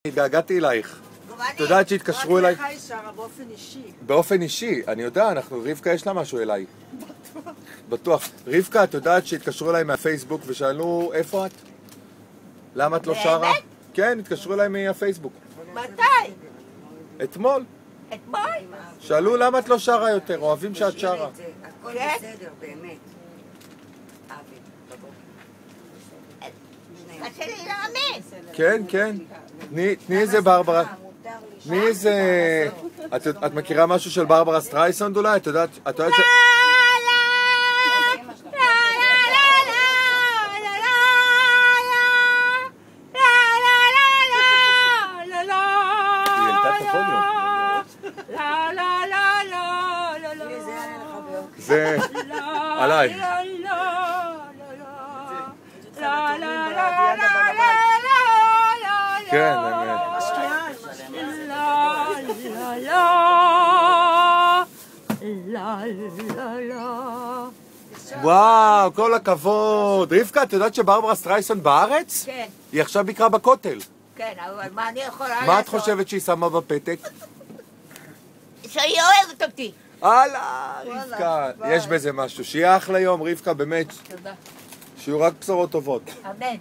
התגעגעתי אלייך. את יודעת שהתקשרו אליי... רק לך היא שרה באופן אישי. באופן אישי, אני יודע, רבקה יש לה משהו אליי. בטוח. רבקה, את יודעת שהתקשרו אליי מהפייסבוק ושאלו איפה את? למה את לא שרה? כן, התקשרו אליי מהפייסבוק. מתי? אתמול. אתמול? שאלו למה את לא שרה יותר, אוהבים שאת שרה. הכל בסדר, באמת. קשה לי להאמין. כן, כן. תני איזה ברברה. תני איזה... את מכירה משהו של ברברה סטרייסנד אולי? את יודעת ש... זה עליי. כן, האמת. וואו, כל הכבוד. רבקה, את יודעת שברברה סטרייסנד בארץ? כן. היא עכשיו ביקרה בכותל. כן, אבל מה אני יכולה לעשות? מה את חושבת שהיא שמה בפתק? שהיא אוהבת אותי. הלאה, רבקה. יש בזה משהו. שיהיה אחלה יום, רבקה, באמת. תודה. שיהיו רק בשורות טובות. אמן.